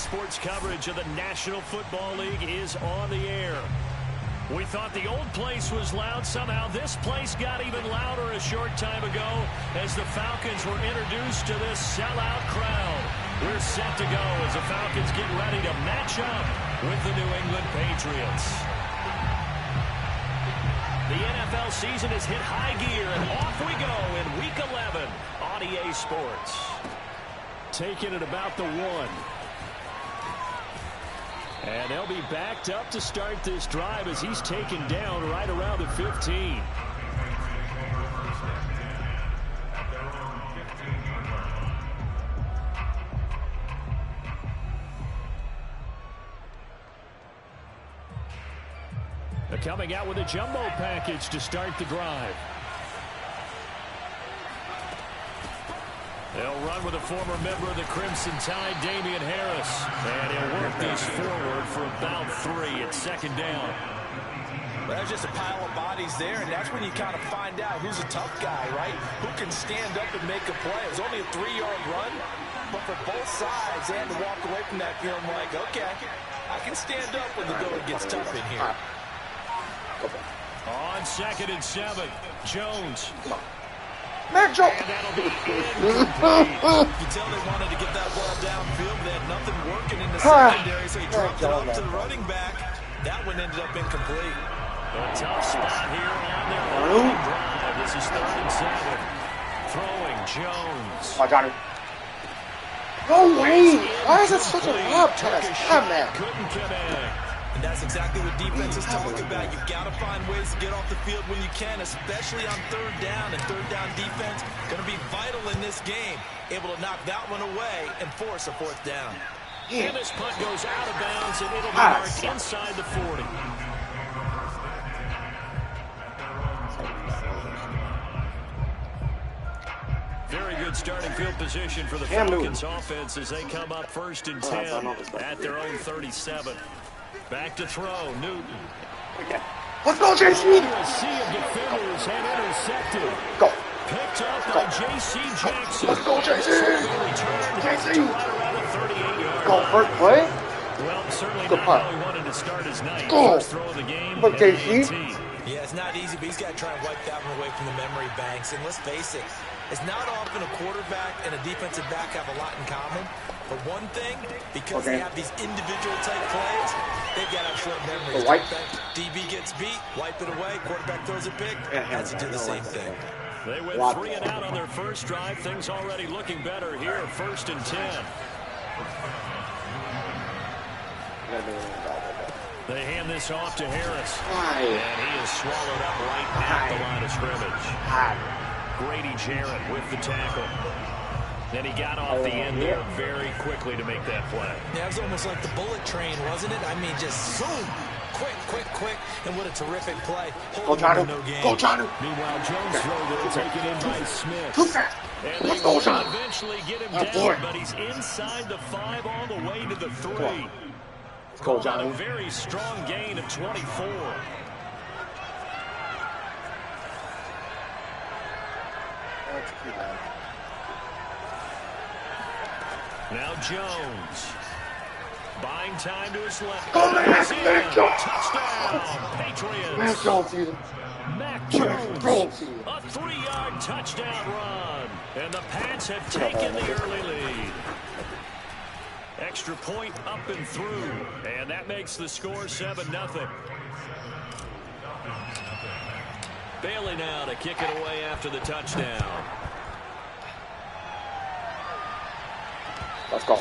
sports coverage of the National Football League is on the air. We thought the old place was loud. Somehow this place got even louder a short time ago as the Falcons were introduced to this sellout crowd. We're set to go as the Falcons get ready to match up with the New England Patriots. The NFL season has hit high gear, and off we go in Week 11 on EA Sports. Taking it about the 1. And they'll be backed up to start this drive as he's taken down right around the 15. They're coming out with a jumbo package to start the drive. They'll run with a former member of the Crimson Tide, Damian Harris. And he'll work this forward for about 3 at second down. Well, there's just a pile of bodies there, and that's when you kind of find out who's a tough guy, right? Who can stand up and make a play. It was only a 3-yard run, but for both sides, they had to walk away from that feeling like, okay, I can stand up when the going gets tough in here. On 2nd and 7, Jones. Mac Jones. And that'll be incomplete. You tell they wanted to get that ball downfield. They had nothing working in the secondary, so he dropped it off to the running back. That one ended up incomplete. A tough spot here on their opening drive. This is 3rd and 7. Throwing Jones. I got it. No way! Why is it such a lob pass? Come on. Couldn't connect. And that's exactly what defense is talking about. You've got to find ways to get off the field when you can, especially on 3rd down. And 3rd down defense going to be vital in this game. Able to knock that one away and force a 4th down. And this punt goes out of bounds, and it'll be marked inside the 40. Very good starting field position for the Falcons offense as they come up 1st and 10 at their own 37. Back to throw, Newton. Let's go, JC! A sea of defenders had intercepted. Go. Picked up by J.C. Jackson. Let's go, JC! JC! Right around the 38-yard Go, line. first play. Well, certainly Good not punt. how he wanted to start his night. Go. First throw of the game. Look, JC. Yeah, it's not easy, but he's got to try and wipe that one away from the memory banks. And let's face it, it's not often a quarterback and a defensive back have a lot in common. But one thing, because they have these individual type plays, they've got to have short memories. DB gets beat, wipe it away, quarterback throws a pick, has to do the same thing. They went 3 and out on their first drive. Things already looking better here. 1st and 10. They hand this off to Harris. And he is swallowed up right at the line of scrimmage. Grady Jarrett with the tackle. Then he got off the end there very quickly to make that play. Yeah, it was almost like the bullet train, wasn't it? I mean, just zoom. Quick. And what a terrific play. Go, Johnny. No game. Go, Johnny. Meanwhile, Jones throws it taken in by Smith. Too fast. And Let's go, Johnny. Eventually get him down, but he's inside the 5 all the way to the 3. Let's go, Johnny. A very strong gain of 24. Now Jones. Buying time to his left. Go, Mac Jones. Touchdown, Patriots. Mac Jones season. Mac Jones. A 3-yard touchdown run. And the Pats have taken the early lead. Extra point up and through. And that makes the score 7-0. Bailey now to kick it away after the touchdown. Let's go.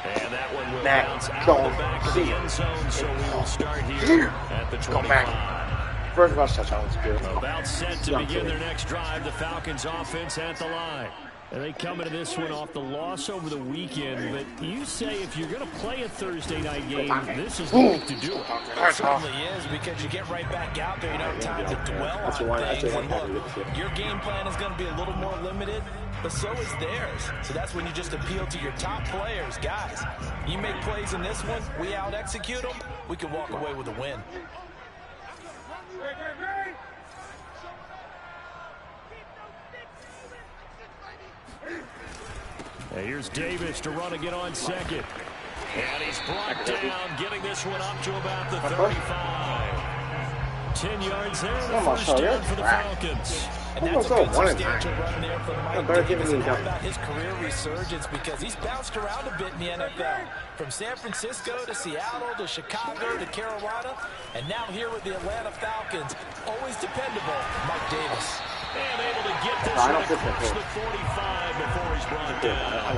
And that one will Mac bounce out Jones. the back of the end zone, so we will start here at the 25. First rush touchdown was good. About set to begin their next drive, the Falcons offense at the line. And they come into this one off the loss over the weekend, but you say if you're going to play a Thursday night game, this is the week to do it. It certainly is, because you get right back out there. You don't have time to dwell on things. And look, your game plan is going to be a little more limited, but so is theirs. So that's when you just appeal to your top players. Guys, you make plays in this one, we out-execute them, we can walk away with a win. Here's Davis to run again on 2nd. And he's brought down, getting this one up to about the 35. 10 yards there, and a first down for the Falcons. And that's a good substantial run there for Mike Davis. And how about his career resurgence? Because he's bounced around a bit in the NFL. From San Francisco to Seattle to Chicago to Carolina. And now here with the Atlanta Falcons. Always dependable, Mike Davis. And able to get this one across the 45 before he's brought down.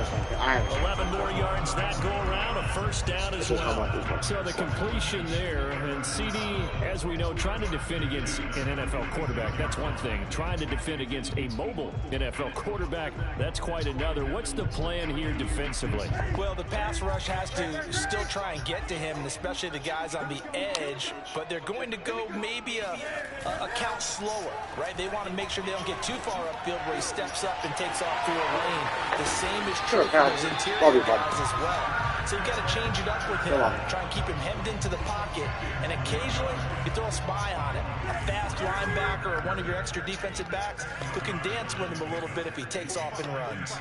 11 more yards that go around, a first down as well. So the completion there, and CD, as we know, trying to defend against an NFL quarterback, that's one thing. Trying to defend against a mobile NFL quarterback, that's quite another. What's the plan here defensively? Well, the pass rush has to still try and get to him, especially the guys on the edge, but they're going to go maybe a count slower, right? They want to make sure they don't get too far upfield where he steps up and takes off through a lane. The same is true for those interior guys as well. So you've got to change it up with him, try and keep him hemmed into the pocket, and occasionally you throw a spy on it. A fast linebacker or one of your extra defensive backs who can dance with him a little bit if he takes off and runs.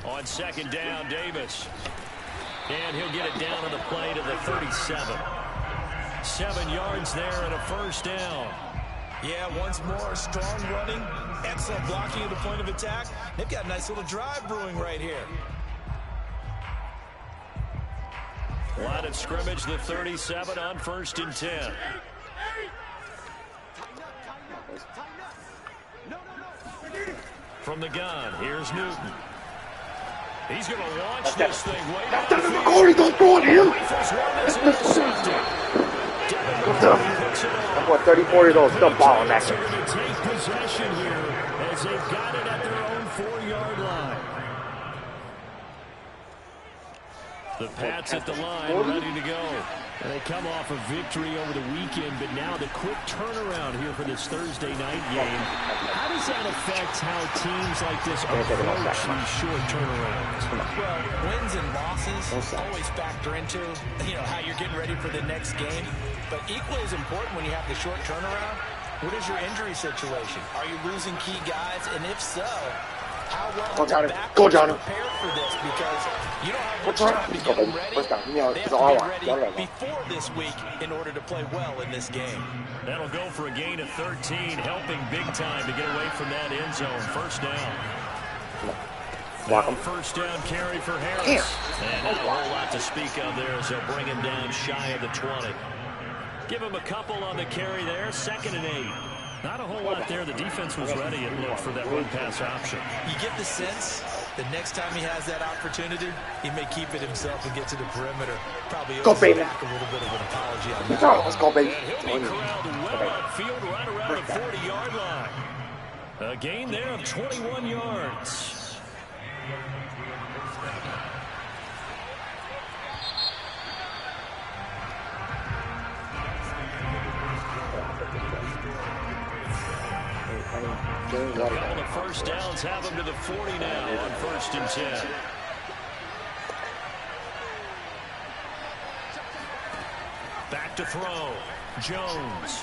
On second down, Davis. And he'll get it down on the play to the 37. 7 yards there and a first down. Yeah, once more, strong running, excellent blocking at the point of attack. They've got a nice little drive brewing right here. Line of scrimmage, the 37 on 1st and 10. From the gun, here's Newton. He's going to launch this thing way downfield. Don't throw it him. I'm what, 34 years old, still balling that. They're going to take possession here as they've got it at their own 4-yard line. The Pats at the line, ready to go. And they come off a victory over the weekend, but now the quick turnaround here for this Thursday night game. How does that affect how teams like this approach these short turnarounds? Well, wins and losses always factor into, how you're getting ready for the next game. But equally as important when you have the short turnaround, what is your injury situation? Are you losing key guys? And if so, how well are the backups prepared for this? Because you don't have much time to get them ready. They have to be ready before this week in order to play well in this game. That'll go for a gain of 13, helping big time to get away from that end zone. First down. First down carry for Harris. And not a whole lot to speak of there as they'll bring him down shy of the 20. Give him a couple on the carry there. 2nd and 8. Not a whole lot there. The defense was ready, it looked, for that run-pass option. You get the sense that next time he has that opportunity, he may keep it himself and get to the perimeter. Probably owes back a little bit of an apology on that. Let's go, baby. He'll be corralled well upfield right around the 40-yard line. A gain there of 21 yards. A couple of first downs have him to the 40 now on 1st and 10. Back to throw. Jones.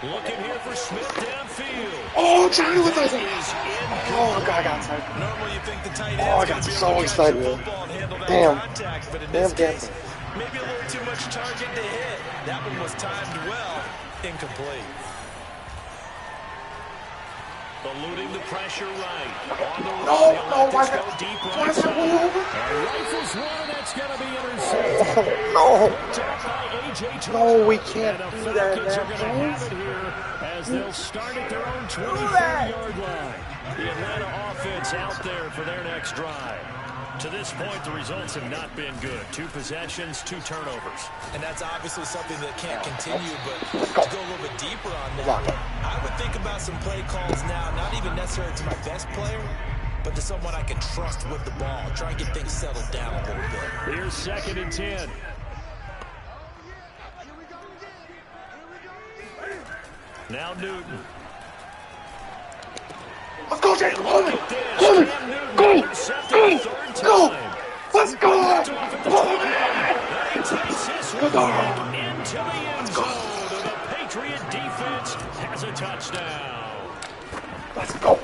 Looking here for Smith downfield. Oh, Johnny with us. Oh, God, I got excited. Normally you think the tight end I got so excited. Damn. Contact, but in this case, maybe a little too much target to hit. That one was timed well. Incomplete. Eluding the pressure right. No, why is that one over? Rifles one, that's going to be intercepted. No, we can't do that, Falcons are going to have it here as they'll start at their own 24-yard line. The Atlanta offense out there for their next drive. To this point, the results have not been good. 2 possessions, 2 turnovers. And that's obviously something that can't continue, but to go a little bit deeper on that, I would think about some play calls now, not even necessarily to my best player, but to someone I can trust with the ball. Try and get things settled down a little bit. Here's 2nd and 10. Now Newton. Let's go, Jay. Go. Let's go. He takes this one into the end zone. The Patriot defense has a touchdown. Let's go.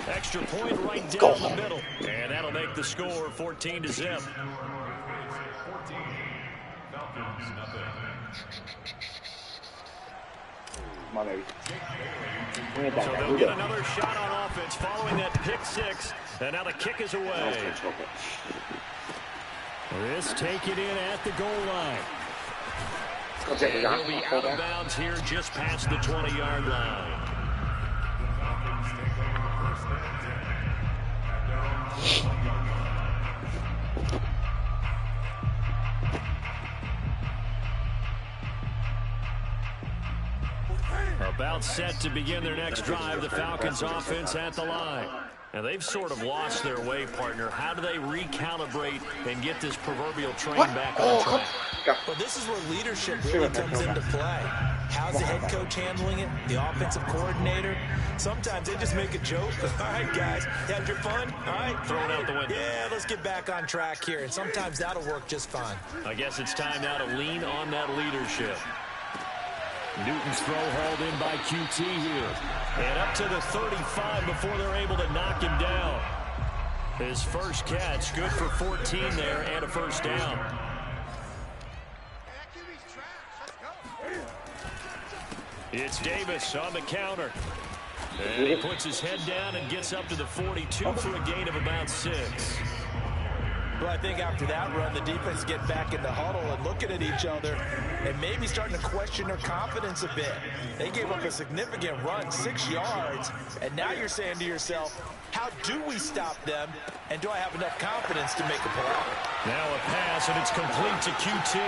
Extra point right down the middle. And that'll make the score 14-0. Come on, baby. So they'll get another shot on offense following that pick six. And now the kick is away. This take it in at the goal line. And he'll be out of bounds here just past the 20-yard line. About set to begin their next drive, the Falcons offense at the line. Now, they've sort of lost their way, partner. How do they recalibrate and get this proverbial train back on track? Well, this is where leadership really comes into play. How's the head coach handling it? The offensive coordinator? Sometimes they just make a joke. All right, guys, you had your fun? All right. Throw it out the window. Yeah, let's get back on track here. And sometimes that'll work just fine. I guess it's time now to lean on that leadership. Newton's throw hauled in by QT here. And up to the 35 before they're able to knock him down. His first catch, good for 14 there and a first down. It's Davis on the counter. And he puts his head down and gets up to the 42 for a gain of about 6. Well, I think after that run, the defense get back in the huddle and looking at each other and maybe starting to question their confidence a bit. They gave up a significant run, 6 yards, and now you're saying to yourself, how do we stop them, and do I have enough confidence to make a play? Now a pass, and it's complete to QT.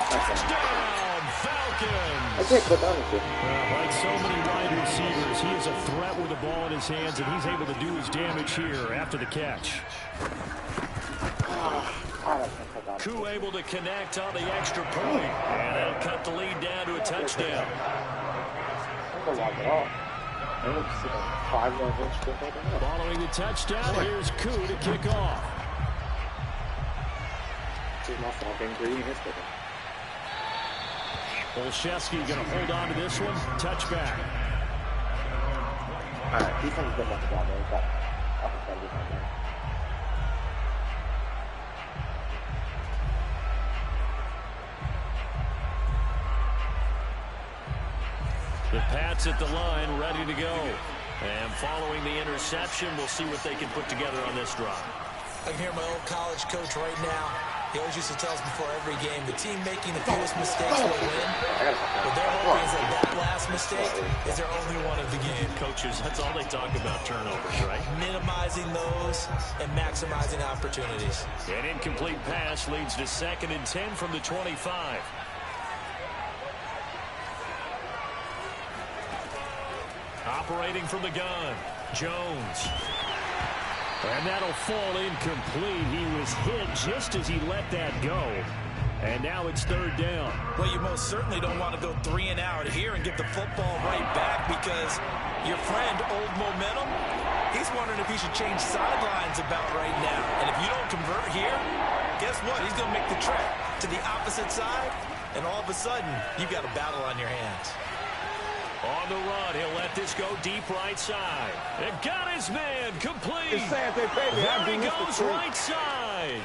Touchdown, Falcons! Like so many wide receivers, he is a threat with the ball in his hands, and he's able to do his damage here after the catch. Koo able to connect on the extra point, and that'll cut the lead down to a touchdown. Following the touchdown, here's Koo to kick off. Olszewski going to hold on to this one. Touchback. All right, defense is good enough to go there. But the Pats at the line, ready to go. And following the interception, we'll see what they can put together on this drive. I can hear my old college coach right now. He always used to tell us before every game, the team making the fewest mistakes will win. But their hope is that last mistake is their only one of the game. Coaches, that's all they talk about, turnovers, right? Minimizing those and maximizing opportunities. An incomplete pass leads to 2nd and 10 from the 25. Operating from the gun, Jones. And that'll fall incomplete. He was hit just as he let that go. And now it's 3rd down. Well, you most certainly don't want to go 3 and out here and get the football right back because your friend, Old Momentum, he's wondering if he should change sidelines about right now. And if you don't convert here, guess what? He's going to make the trek to the opposite side, and all of a sudden, you've got a battle on your hands. On the run, he'll let this go deep right side. And got his man complete. There he goes right side.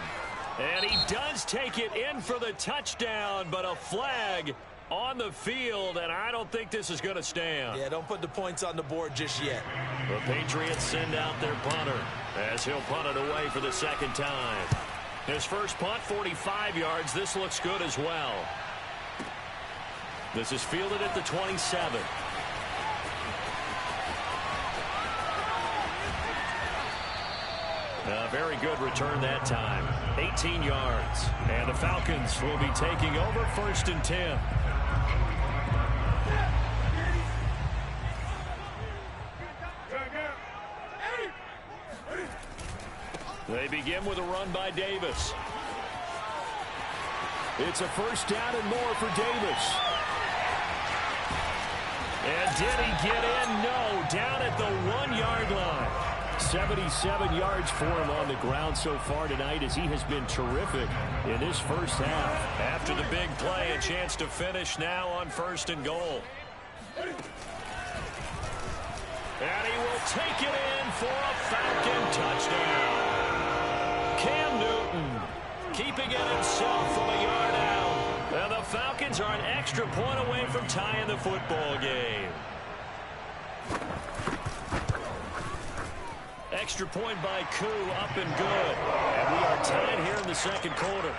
And he does take it in for the touchdown, but a flag on the field, and I don't think this is going to stand. Yeah, don't put the points on the board just yet. The Patriots send out their punter as he'll punt it away for the 2nd time. His first punt, 45 yards. This looks good as well. This is fielded at the 27. A very good return that time. 18 yards. And the Falcons will be taking over 1st and 10. They begin with a run by Davis. It's a 1st down and more for Davis. And did he get in? No. Down at the 1-yard line. 77 yards for him on the ground so far tonight as he has been terrific in this first half. After the big play, a chance to finish now on 1st and goal. And he will take it in for a Falcon touchdown. Cam Newton keeping it himself from a yard out. And the Falcons are an extra point away from tying the football game. Extra point by Koo, up and good. And we are tied here in the second quarter.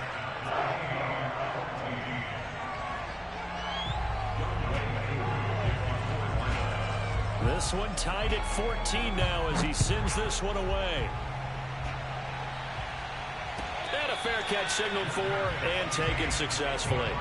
This one tied at 14 now as he sends this one away. And a fair catch signaled for and taken successfully.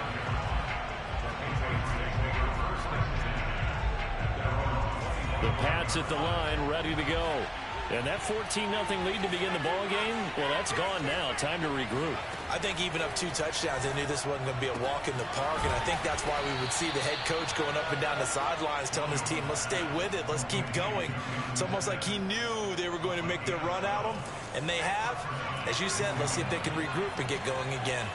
The Pats at the line, ready to go. And that 14-0 lead to begin the ball game, well, that's gone now. Time to regroup. I think even up 2 touchdowns, they knew this wasn't going to be a walk in the park, and I think that's why we would see the head coach going up and down the sidelines telling his team, let's stay with it, let's keep going. It's almost like he knew they were going to make their run at him, and they have. As you said, let's see if they can regroup and get going again.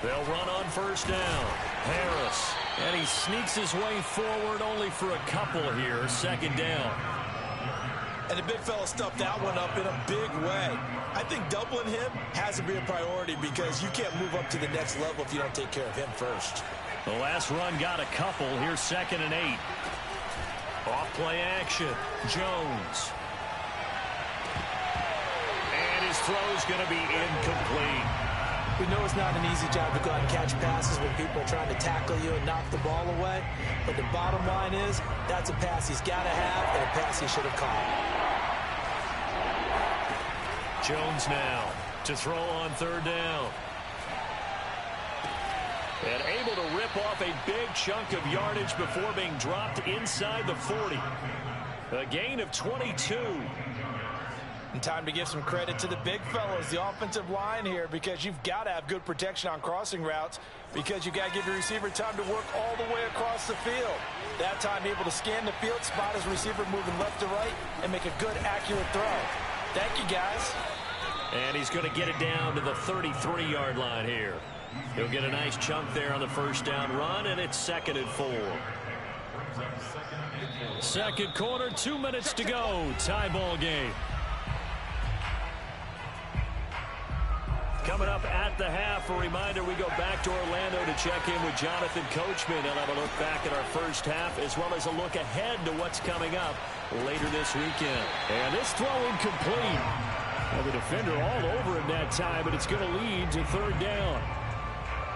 They'll run on first down. Harris, and he sneaks his way forward only for a couple here. Second down. And the big fella stuffed that one up in a big way. I think doubling him has to be a priority because you can't move up to the next level if you don't take care of him first. The last run got a couple. Here's 2nd and 8. Off play action. Jones. And his throw's going to be incomplete. We know it's not an easy job to go out and catch passes when people are trying to tackle you and knock the ball away. But the bottom line is, that's a pass he's got to have and a pass he should have caught. Jones now to throw on 3rd down. And able to rip off a big chunk of yardage before being dropped inside the 40. A gain of 22. And time to give some credit to the big fellows, the offensive line here, because you've got to have good protection on crossing routes because you've got to give your receiver time to work all the way across the field. That time able to scan the field, spot his receiver moving left to right, and make a good, accurate throw. Thank you, guys. And he's going to get it down to the 33-yard line here. He'll get a nice chunk there on the first down run, and it's 2nd and 4. Second quarter, 2 minutes to go. Tie ball game. Coming up at the half, a reminder, we go back to Orlando to check in with Jonathan Coachman. He'll have a look back at our first half as well as a look ahead to what's coming up later this weekend. And this throw incomplete. Now the defender all over him that time, but it's going to lead to 3rd down.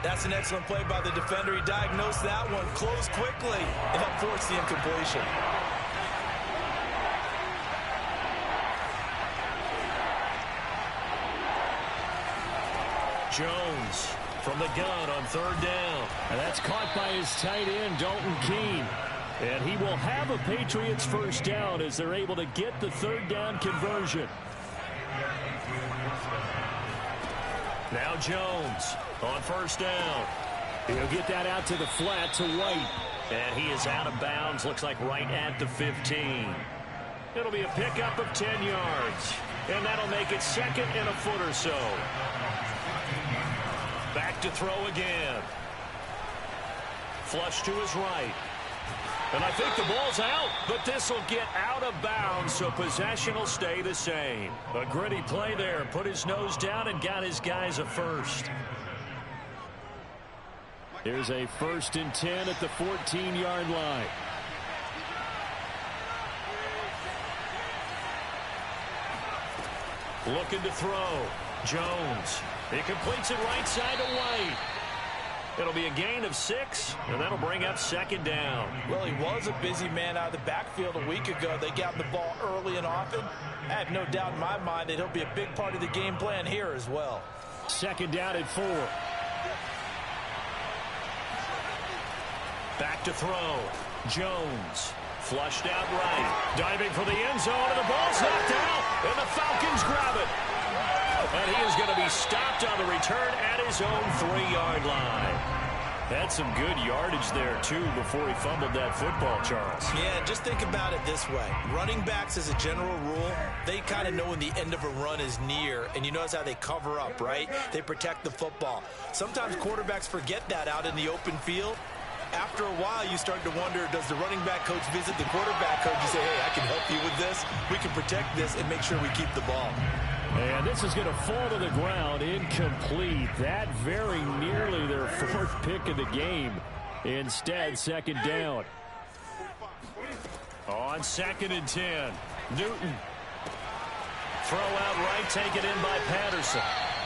That's an excellent play by the defender. He diagnosed that one, closed quickly, and helped force the incompletion. Jones from the gun on 3rd down. And that's caught by his tight end, Dalton Keene. And he will have a Patriots first down as they're able to get the 3rd down conversion. Now Jones on first down. He'll get that out to the flat to White. And he is out of bounds, looks like right at the 15. It'll be a pickup of 10 yards. And that'll make it 2nd and a foot or so. Back to throw again. Flush to his right. And I think the ball's out, but this will get out of bounds, so possession will stay the same. A gritty play there. Put his nose down and got his guys a first. Here's a 1st and 10 at the 14-yard line. Looking to throw. Jones. He completes it right side to White. It'll be a gain of 6, and that'll bring up 2nd down. Well, he was a busy man out of the backfield a week ago. They got the ball early and often. I have no doubt in my mind that he'll be a big part of the game plan here as well. 2nd down at 4. Back to throw. Jones. Flushed out right. Diving for the end zone, and the ball's knocked out, and the Falcons grab it. And he is going to be stopped on the return at his own 3-yard line. Had some good yardage there, too, before he fumbled that football, Charles. Yeah, just think about it this way. Running backs, as a general rule, they kind of know when the end of a run is near, and you notice how they cover up, right? They protect the football. Sometimes quarterbacks forget that out in the open field, After a while, you start to wonder, does the running back coach visit the quarterback coach and say, hey, I can help you with this. We can protect this and make sure we keep the ball. And this is going to fall to the ground, incomplete. That very nearly their fourth pick of the game. Instead, second down. On 2nd and 10, Newton. Throw out right, taken in by Patterson.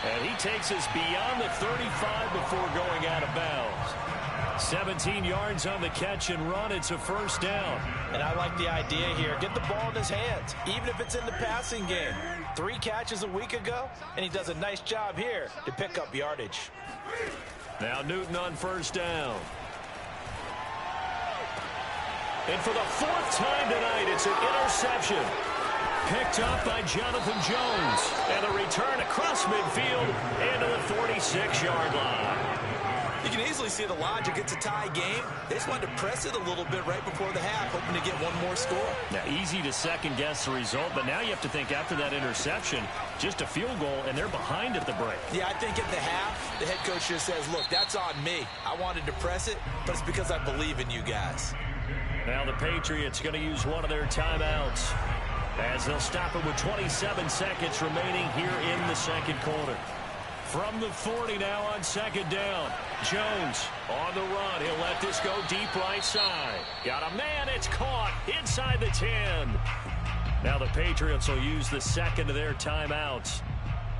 And he takes us beyond the 35 before going out of bounds. 17 yards on the catch and run. It's a first down. And I like the idea here. Get the ball in his hands, even if it's in the passing game. 3 catches a week ago, and he does a nice job here to pick up yardage. Now Newton on first down. And for the 4th time tonight, it's an interception. Picked up by Jonathan Jones. And a return across midfield into the 46-yard line. You can easily see the logic. It's a tie game. They just wanted to press it a little bit right before the half, hoping to get one more score. Now, easy to second-guess the result, but now you have to think after that interception, just a field goal, and they're behind at the break. Yeah, I think at the half, the head coach just says, look, that's on me. I wanted to press it, but it's because I believe in you guys. Now the Patriots going to use one of their timeouts as they'll stop it with 27 seconds remaining here in the second quarter. From the 40 now on second down. Jones on the run. He'll let this go deep right side. Got a man. It's caught inside the 10. Now the Patriots will use the second of their timeouts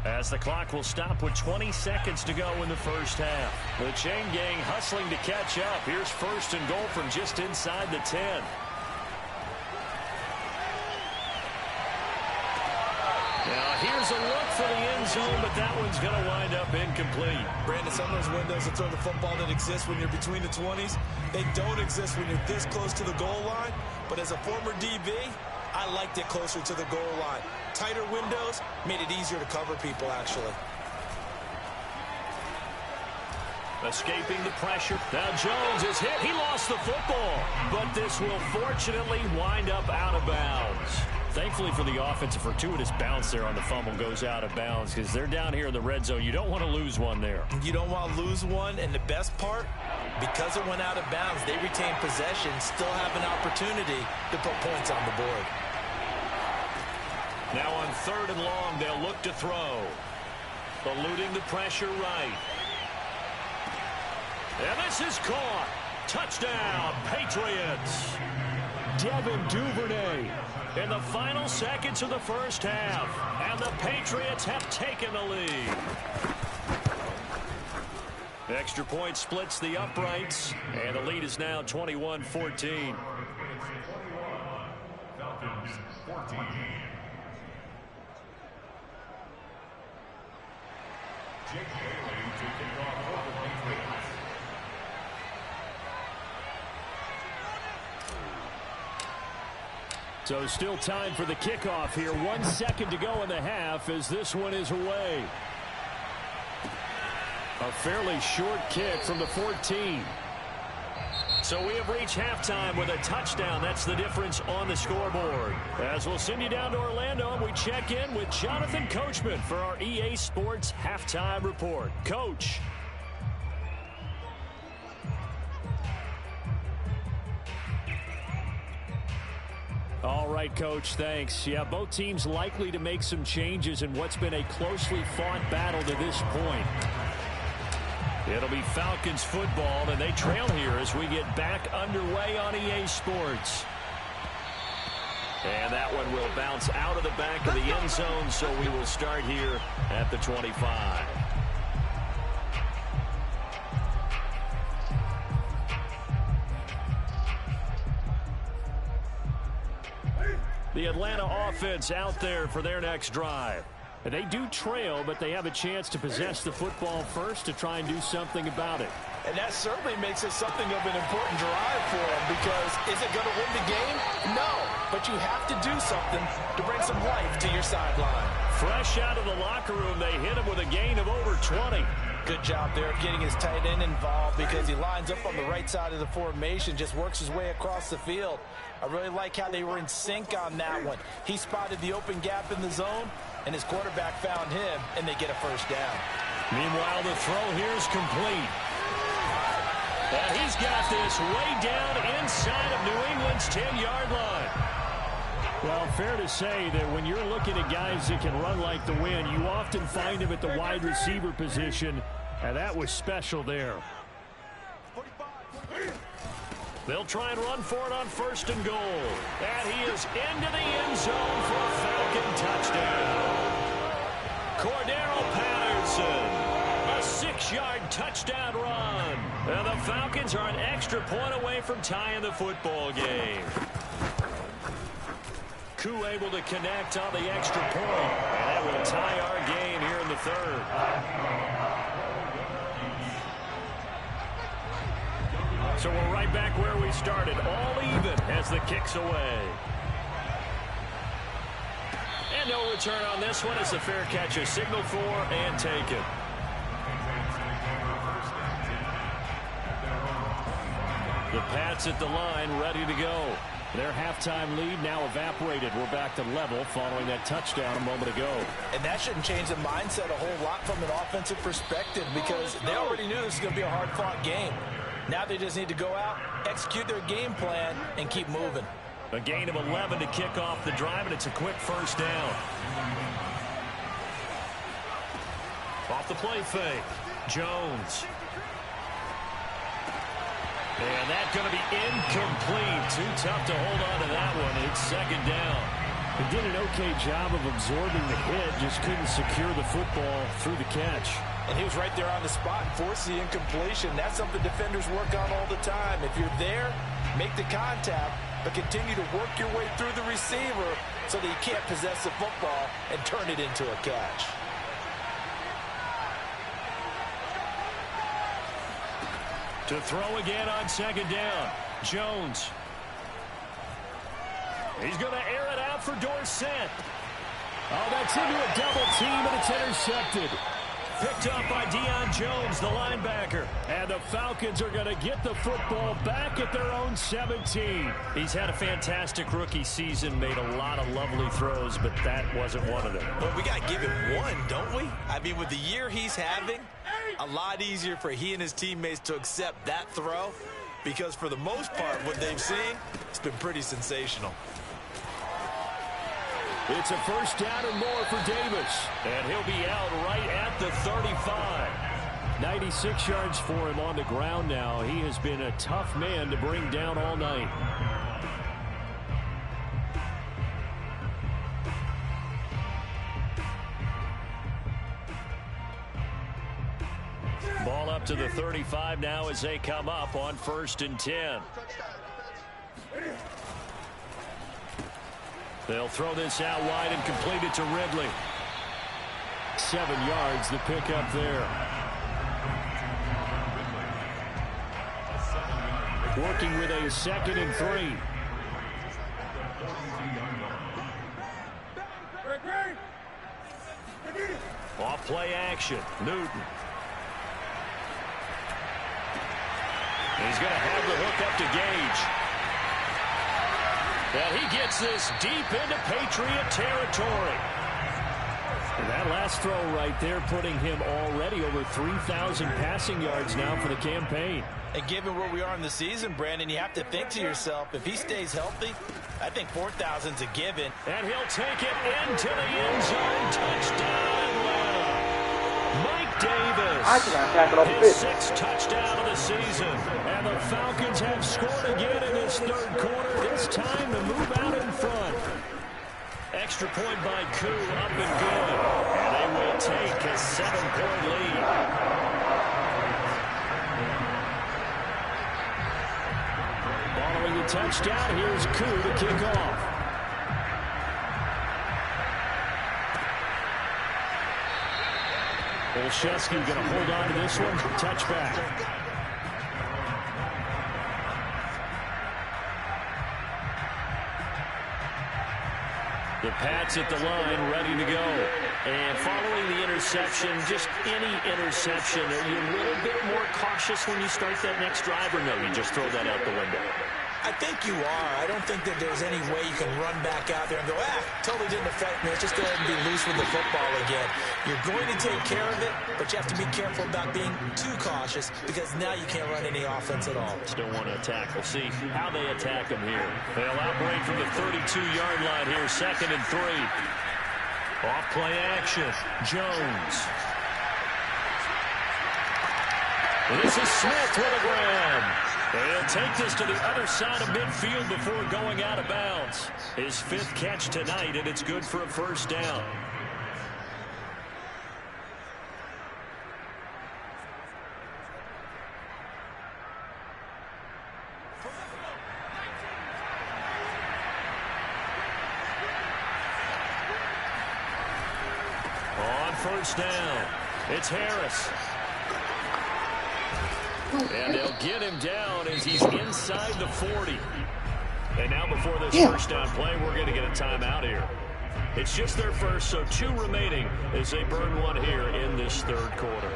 as the clock will stop with 20 seconds to go in the first half. The chain gang hustling to catch up. Here's first and goal from just inside the 10. Now here's a look for the end zone, but that one's going to wind up incomplete. Brandon, some of those windows to throw the football that exist when you're between the 20s, they don't exist when you're this close to the goal line. But as a former DB, I liked it closer to the goal line. Tighter windows made it easier to cover people, actually. Escaping the pressure. Now Jones is hit. He lost the football, but this will fortunately wind up out of bounds. Thankfully for the offense, a fortuitous bounce there on the fumble goes out of bounds because they're down here in the red zone. You don't want to lose one there. You don't want to lose one, and the best part, because it went out of bounds, they retain possession, still have an opportunity to put points on the board. Now on 3rd and long, they'll look to throw. Eluding the pressure right. And this is caught. Touchdown, Patriots. Devin Duvernay in the final seconds of the first half. And the Patriots have taken the lead. Extra point splits the uprights. And the lead is now 21-14. So still time for the kickoff here. 1 second to go in the half as this one is away. A fairly short kick from the 14. So we have reached halftime with a touchdown. That's the difference on the scoreboard. As we'll send you down to Orlando, and we check in with Jonathan Coachman for our EA Sports Halftime Report. Coach. All right, Coach, thanks. Yeah, both teams likely to make some changes in what's been a closely fought battle to this point. It'll be Falcons football, and they trail here as we get back underway on EA Sports. And that one will bounce out of the back of the end zone, so we will start here at the 25. The Atlanta offense out there for their next drive. And they do trail, but they have a chance to possess the football first to try and do something about it. And that certainly makes it something of an important drive for them, because is it going to win the game? No, but you have to do something to bring some life to your sideline. Fresh out of the locker room, they hit him with a gain of over 20. Good job there of getting his tight end involved, because he lines up on the right side of the formation, just works his way across the field. I really like how they were in sync on that one. He spotted the open gap in the zone, and his quarterback found him, and they get a first down. Meanwhile, the throw here is complete. And he's got this way down inside of New England's 10-yard line. Well, fair to say that when you're looking at guys that can run like the wind, you often find them at the wide receiver position, and that was special there. They'll try and run for it on 1st and goal. And he is into the end zone for a Falcon touchdown. Cordero Patterson. A 6-yard touchdown run. And the Falcons are an extra point away from tying the football game. Koo able to connect on the extra point. And that will tie our game here in the 3rd. So we're right back where we started. All even as the kick's away. And no return on this one as the fair catch is signaled for and taken. The Pats at the line, ready to go. Their halftime lead now evaporated. We're back to level following that touchdown a moment ago. And that shouldn't change the mindset a whole lot from an offensive perspective because they already knew this was going to be a hard-fought game. Now they just need to go out, execute their game plan, and keep moving. A gain of 11 to kick off the drive, and it's a quick 1st down. Off the play fake. Jones. And that's going to be incomplete. Too tough to hold on to that one. It's 2nd down. He did an okay job of absorbing the hit, just couldn't secure the football through the catch. And he was right there on the spot and forced the incompletion. That's something defenders work on all the time. If you're there, make the contact, but continue to work your way through the receiver so that you can't possess the football and turn it into a catch. To throw again on 2nd down. Jones. He's going to air it out for Dorsett. Oh, that's into a double team, and it's intercepted. Picked up by Deion Jones, the linebacker. And the Falcons are going to get the football back at their own 17. He's had a fantastic rookie season, made a lot of lovely throws, but that wasn't one of them. Well, we got to give him one, don't we? I mean, with the year he's having, a lot easier for he and his teammates to accept that throw because for the most part, what they've seen, it's been pretty sensational. It's a 1st down and more for Davis. And he'll be out right at the 35. 96 yards for him on the ground now. He has been a tough man to bring down all night. Ball up to the 35 now as they come up on 1st and 10. They'll throw this out wide and complete it to Ridley. 7 yards, the pickup there. Working with a 2nd and 3. Off play action. Newton. He's going to have the hook up to Gage. And he gets this deep into Patriot territory. And that last throw right there putting him already over 3,000 passing yards now for the campaign. And given where we are in the season, Brandon, you have to think to yourself, if he stays healthy, I think 4,000's a given. And he'll take it into the end zone. Touchdown, Atlanta. Mike Davis. I cannot tackle off his this. 6th touchdown of the season. And the Falcons have scored again in this 3rd quarter. This time to move out in front. Extra point by Koo, up and good. And they will take a 7-point lead. Following the touchdown, here's Koo to kick off. Olszewski going to hold on to this one. Touchback. The Pats at the line, ready to go. And following the interception, just any interception, are you a little bit more cautious when you start that next drive, or no, you just throw that out the window? I think you are. I don't think that there's any way you can run back out there and go, totally didn't affect me. Let's just go ahead and be loose with the football again. You're going to take care of it, but you have to be careful about being too cautious because now you can't run any offense at all. Still want to attack. We'll see how they attack him here. They'll operate from the 32-yard line here, 2nd and 3. Off play action. Jones. This is Smith with a grab. He'll take this to the other side of midfield before going out of bounds. His 5th catch tonight, and it's good for a first down. On first down, it's Harris. And they'll get him down as he's inside the 40. And now before this first down play, we're going to get a timeout here. It's just their first, so 2 remaining as they burn one here in this 3rd quarter.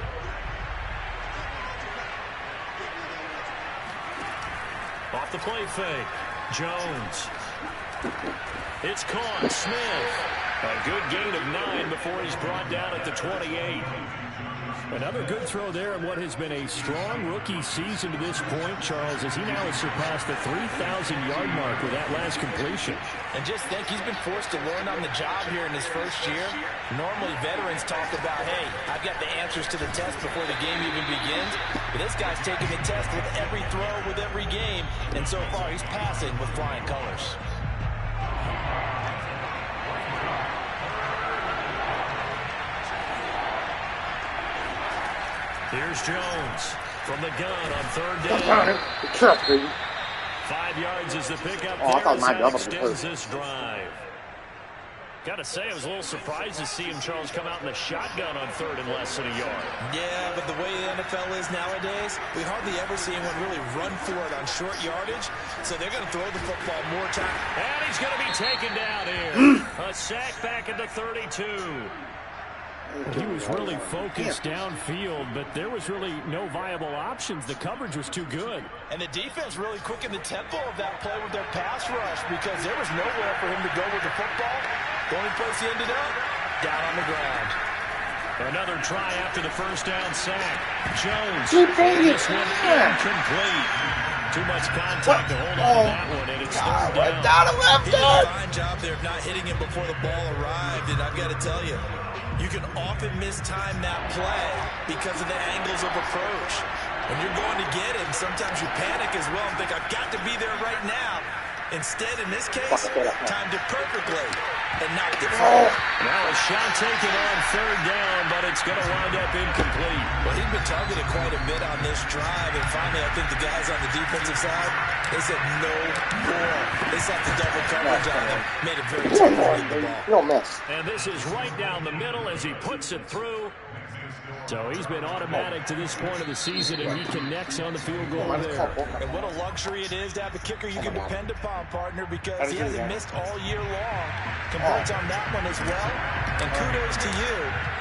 Off the play fake. Jones. It's caught. Smith. A good gain of 9 before he's brought down at the 28. Another good throw there in what has been a strong rookie season to this point, Charles, as he now has surpassed the 3,000-yard mark with that last completion. And just think, he's been forced to learn on the job here in his first year. Normally, veterans talk about, hey, I've got the answers to the test before the game even begins. But this guy's taking the test with every throw, with every game. And so far, he's passing with flying colors. Here's Jones from the gun on 3rd down. 5 yards is the pickup. I thought my double extends this drive. Got to say, I was a little surprised to see him, Charles, come out in the shotgun on 3rd and less than a yard. Yeah, but the way the NFL is nowadays, we hardly ever see anyone really run for it on short yardage. So they're going to throw the football more time. And he's going to be taken down here. A sack back at the 32. He was really focused downfield, but there was really no viable options. The coverage was too good. And the defense really quickened the tempo of that play with their pass rush because there was nowhere for him to go with the football. The only place he ended up, down on the ground. Another try after the first down sack. Jones. This one incomplete. Too much contact to hold on to that one, and it's 3rd down. He did a fine job there of not hitting him before the ball arrived, and I've got to tell you, you can often mistime that play because of the angles of approach. When you're going to get him, sometimes you panic as well and think, I've got to be there right now. Instead, in this case, timed it perfectly and knocked it forward. Now a shot taken on 3rd down, but it's going to wind up incomplete. Well, he's been targeted quite a bit on this drive, and finally I think the guys on the defensive side, they said no more. They slapped the double coverage on him, made it very tough to read the ball. No miss. And this is right down the middle as he puts it through. So he's been automatic to this point of the season, and he connects on the field goal there. And what a luxury it is to have a kicker you can depend upon, partner, because he hasn't missed all year long. Converts on that one as well. And kudos to you.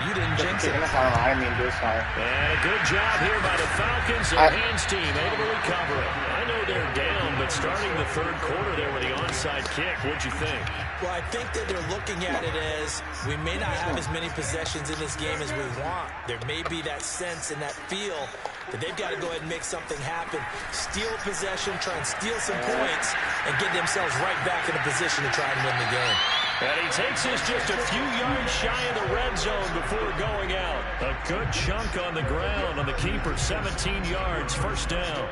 You didn't jinx it. And a good job here by the Falcons. Their hands team able to recover it. I know they're down, but starting the 3rd quarter there with the onside kick, what'd you think? Well, I think that they're looking at it as we may not have as many possessions in this game as we want. There may be that sense and that feel that they've got to go ahead and make something happen. Steal possession, try and steal some points, and get themselves right back in a position to try and win the game. And he takes us just a few yards shy of the red zone before going out. A good chunk on the ground on the keeper, 17 yards, 1st down.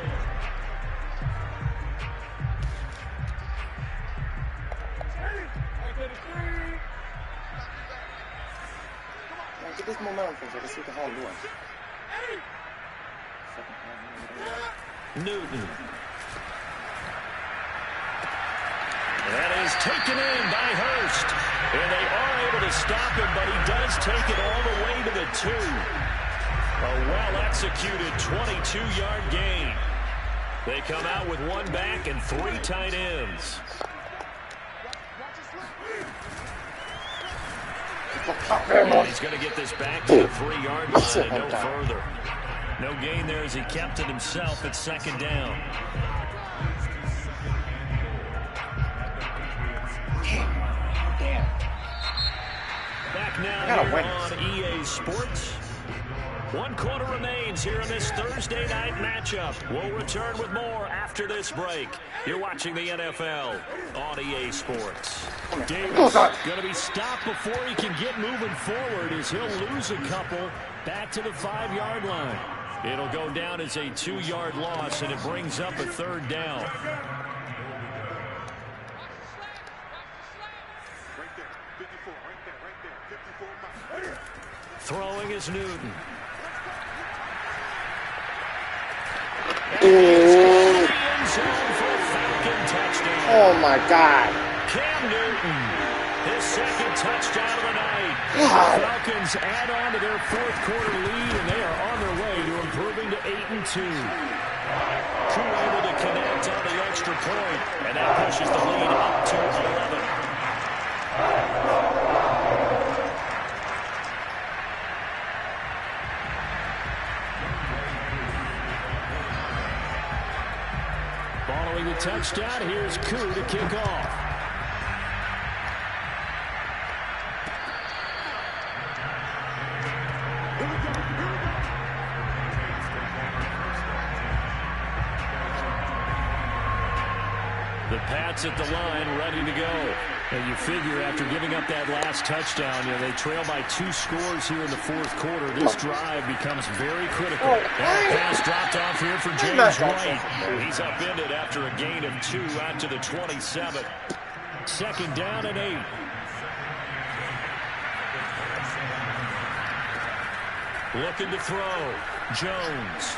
Get this momentum so I can see what the hell I'm doing. Newton. That is taken in by Hurst. And they are able to stop him, but he does take it all the way to the 2. A well-executed 22-yard gain. They come out with 1 back and 3 tight ends. And he's going to get this back to the 3-yard line and no further. No gain there as he kept it himself at 2nd down. now here on EA Sports. 1 quarter remains here in this Thursday night matchup. We'll return with more after this break. You're watching the NFL on EA Sports. Davis going to be stopped before he can get moving forward as he'll lose a couple back to the 5-yard line. It'll go down as a 2-yard loss, and it brings up a 3rd down. Throwing is Newton. Oh my God. Cam Newton, his 2nd touchdown of the night. God. The Falcons add on to their 4th quarter lead, and they are on their way to improving to 8-2. Crew able to connect on the extra point, and that pushes the lead up to 11. Following the touchdown, here's Koo to kick off. The Pats at the line, ready to go. And you figure after giving up that last touchdown, they trail by 2 scores here in the 4th quarter. This drive becomes very critical. That pass dropped off here for James White. He's upended after a gain of 2 out to the 27. 2nd down and 8. Looking to throw. Jones.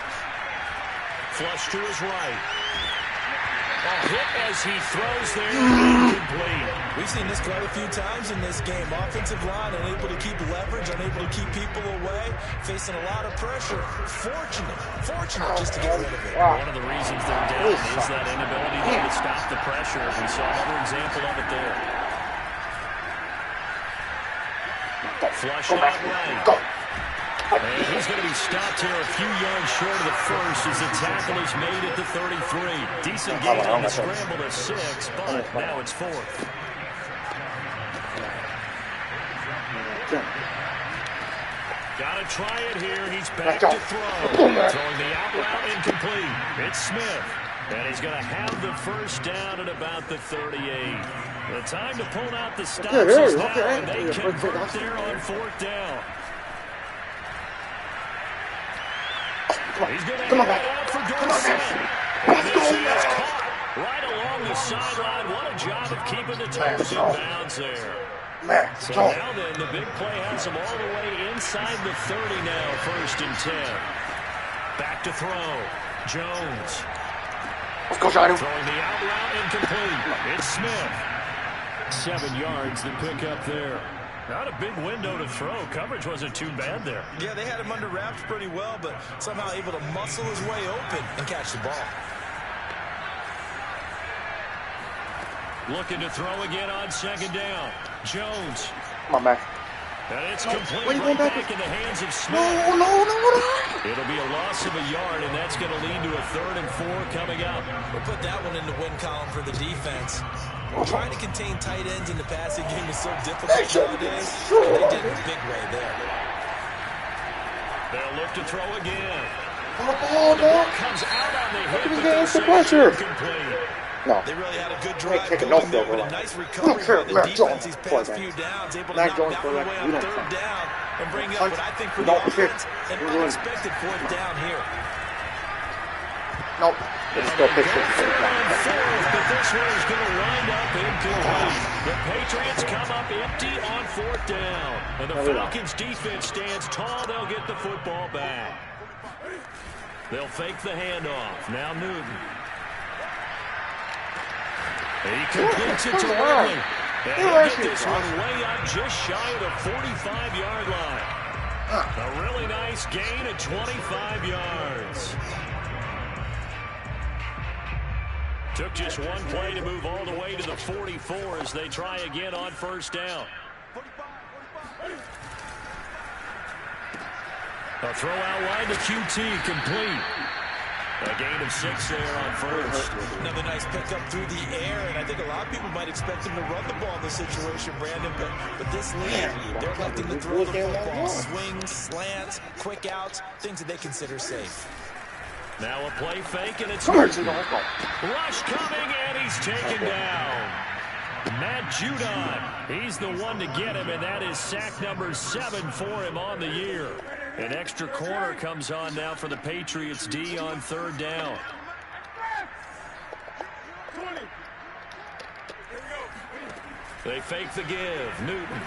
Flush to his right. A hit as he throws there, incomplete. We've seen this quite a few times in this game. Offensive line unable to keep leverage, unable to keep people away, facing a lot of pressure. Fortunate just to get rid of it. One of the reasons they're down is that inability to stop the pressure. We saw another example of it there. Flush out right. Go. And he's going to be stopped here a few yards short of the first as the tackle is made at the 33. Decent gain on the scramble to 6, but now it's 4th. Got to try it here. He's back to throw. Throwing the out route incomplete. It's Smith. And he's going to have the 1st down at about the 38. The time to pull out the stops is now, and they convert there on 4th down. He's going to head out for Dorsett. And this is caught right along the sideline. What a job of keeping the toes in bounds there. So now then, the big play has him all the way inside the 30 now, 1st and 10. Back to throw. Jones. Let's go, Johnny. Throwing the out route incomplete. It's Smith. 7 yards, the pick up there. Not a big window to throw. Coverage wasn't too bad there. Yeah, they had him under wraps pretty well, but somehow able to muscle his way open and catch the ball. Looking to throw again on 2nd down. Jones. Come on, Mac. And it's complete right back in the hands of Smith. No. It'll be a loss of a yard, and that's going to lead to a 3rd and 4 coming up. We'll put that one in the win column for the defense. Trying to contain tight ends in the passing game is so difficult nowadays. They did it a big way there. They'll look to throw again. Oh, the ball comes out on the hit, but they'll say pressure. Incomplete. No. They really had a good drive taking going no there field with goal. a nice recovery by the defense these past few downs, able to knock down the way on 3rd down and bring up what I think for the offense an unexpected 4th down here. Nope. It's still But this one is going to wind up incomplete. The Patriots come up empty on 4th down. And the Falcons defense stands tall. They'll get the football back. They'll fake the handoff. Now Newton. He completes it to Ridley. And he'll get this one way up just shy of the 45-yard line. A really nice gain of 25 yards. Took just one play to move all the way to the 44 as they try again on 1st down. A throw out wide to QT, complete. A gain of 6 there on 1st. Another nice pickup through the air, and I think think a lot of people might expect him to run the ball in this situation, Brandon, but this league, they're electing to throw the football. Swings, slants, quick outs, things that they consider safe. Now a play fake, and it's rush coming, and he's taken down. Matt Judon, he's the one to get him, and that is sack number 7 for him on the year. An extra corner comes on now for the Patriots D on 3rd down. They fake the give. Newton.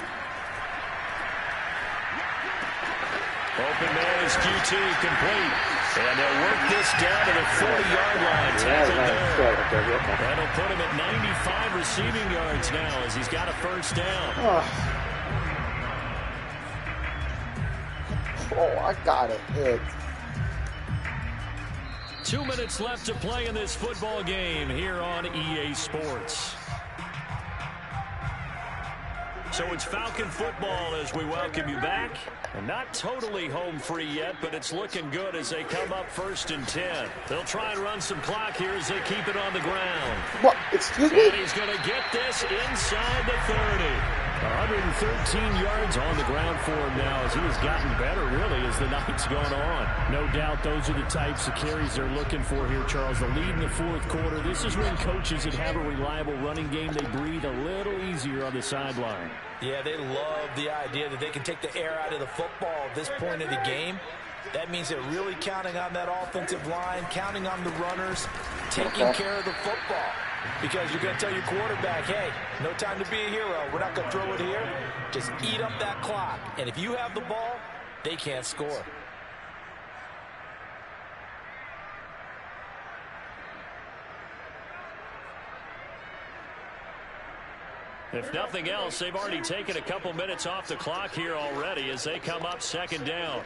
Open man is QT, complete. And they'll work this down to the 40-yard line. That'll put him at 95 receiving yards now as he's got a first down. Oh, I got it. Hit. 2 minutes left to play in this football game here on EA Sports. So it's Falcon football as we welcome you back. And not totally home free yet, but it's looking good as they come up 1st and 10. They'll try and run some clock here as they keep it on the ground. What? Excuse me? And he's going to get this inside the 30. 113 yards on the ground for him now as he has gotten better, really, as the night's gone on. No doubt those are the types of carries they're looking for here, Charles. The lead in the 4th quarter. This is when coaches that have a reliable running game, they breathe a little easier on the sideline. Yeah, they love the idea that they can take the air out of the football at this point of the game. That means they're really counting on that offensive line, counting on the runners, taking care of the football. Because you're going to tell your quarterback, hey, no time to be a hero. We're not going to throw it here. Just eat up that clock. And if you have the ball, they can't score. If nothing else, they've already taken a couple minutes off the clock here already as they come up 2nd down.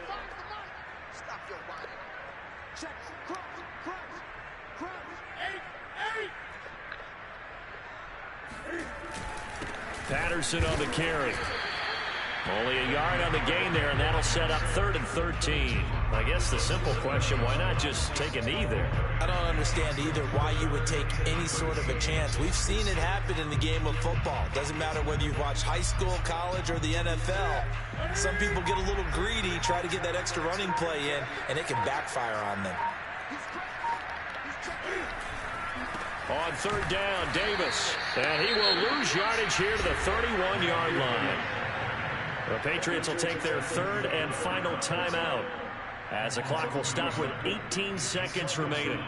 Patterson on the carry. Only a yard on the gain there, and that'll set up 3rd and 13. I guess the simple question, why not just take a knee there? I don't understand either why you would take any sort of a chance. We've seen it happen in the game of football. Doesn't matter whether you've watched high school, college, or the NFL. Some people get a little greedy, try to get that extra running play in, and it can backfire on them. On 3rd down, Davis. And he will lose yardage here to the 31-yard line. The Patriots will take their 3rd and final timeout as the clock will stop with 18 seconds remaining.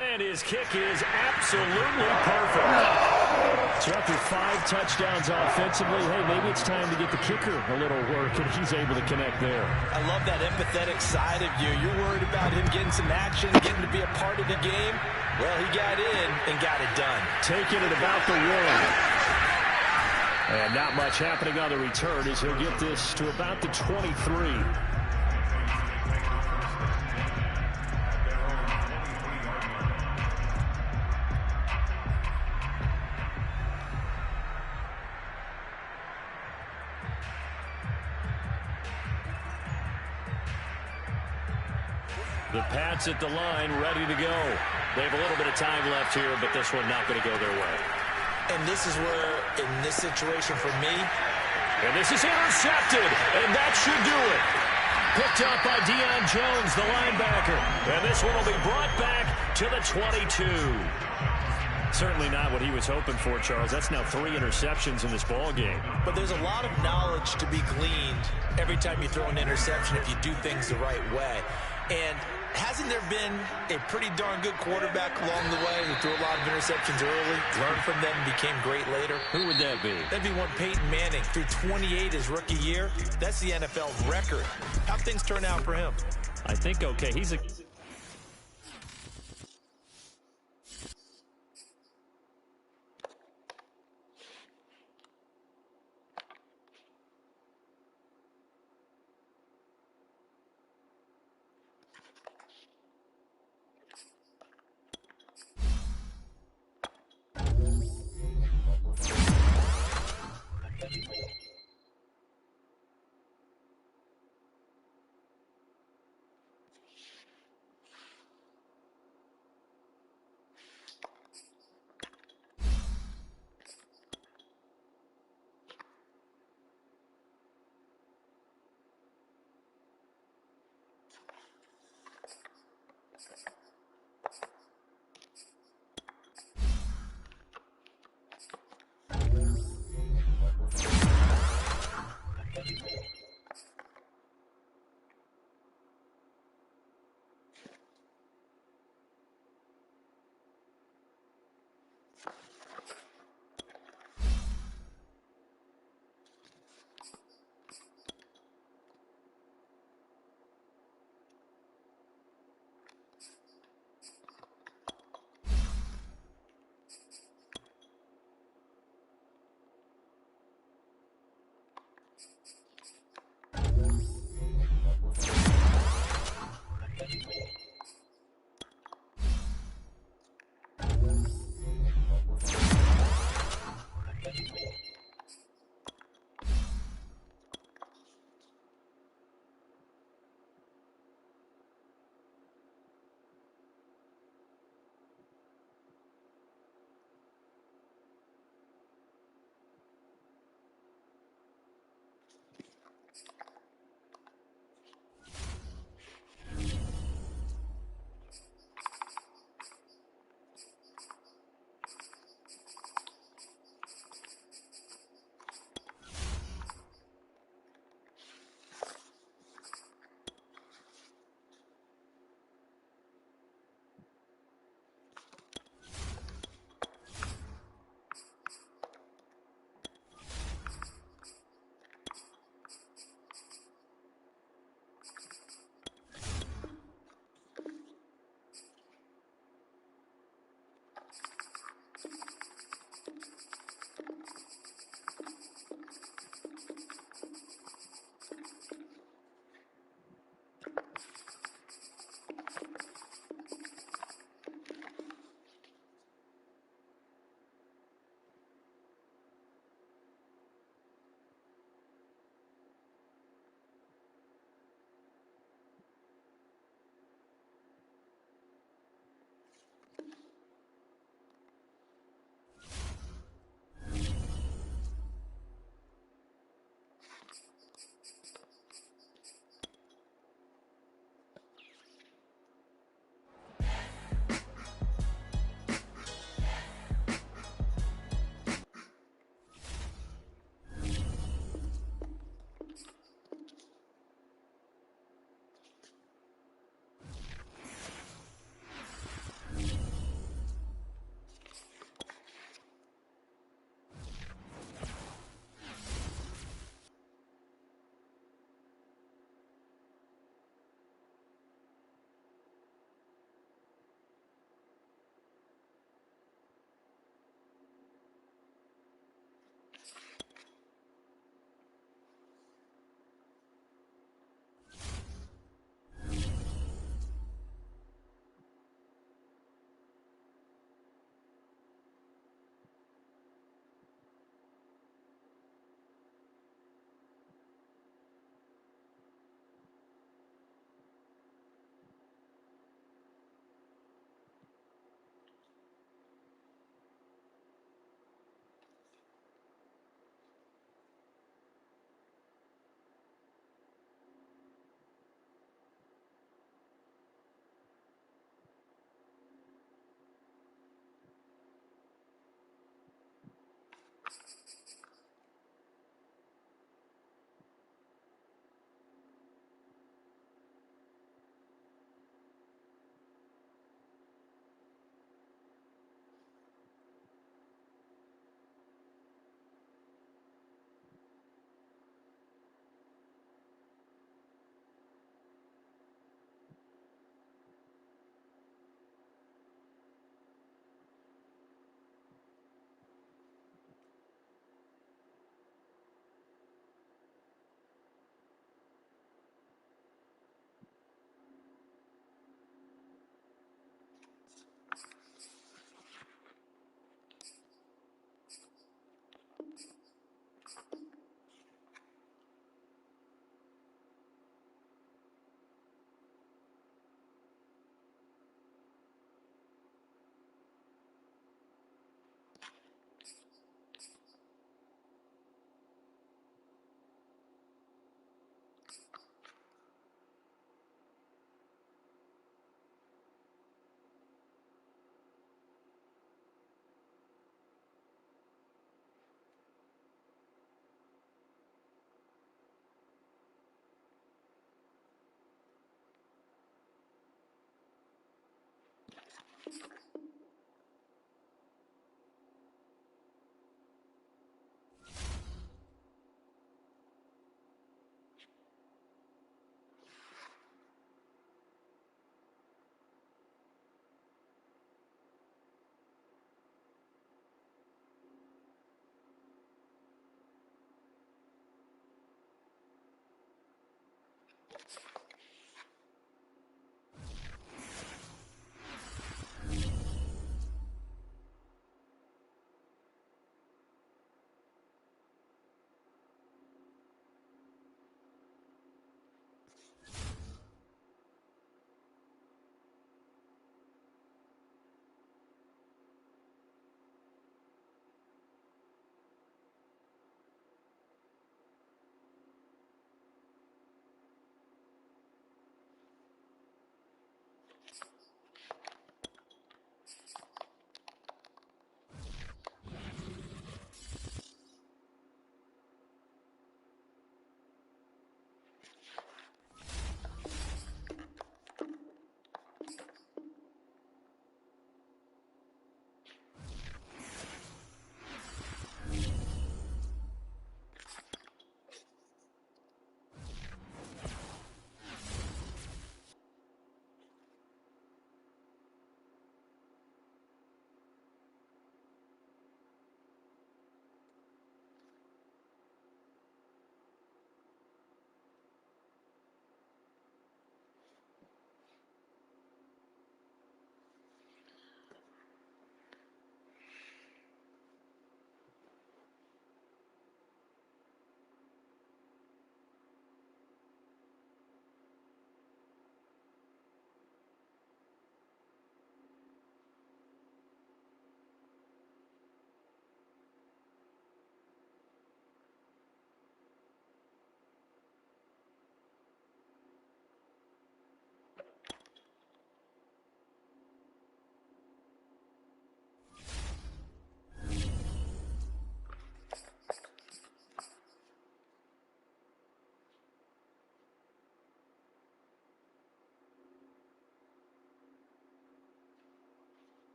And his kick is absolutely perfect. So after 5 touchdowns offensively, hey, maybe it's time to get the kicker a little work, and he's able to connect there. I love that empathetic side of you. You're worried about him getting some action, getting to be a part of the game. Well, he got in and got it done. Taking it about the 1. And not much happening on the return as he'll get this to about the 23. The Pats at the line, ready to go. They have a little bit of time left here, but this one not going to go their way. And this is where, in this situation for me, and this is intercepted, and that should do it. Picked up by Deion Jones, the linebacker. And this one will be brought back to the 22. Certainly not what he was hoping for, Charles. That's now 3 interceptions in this ball game. But there's a lot of knowledge to be gleaned every time you throw an interception if you do things the right way. And hasn't there been a pretty darn good quarterback along the way who threw a lot of interceptions early, learned from them, and became great later? Who would that be? That'd be one Peyton Manning. Threw 28 his rookie year. That's the NFL record. How things turn out for him? I think okay. He's a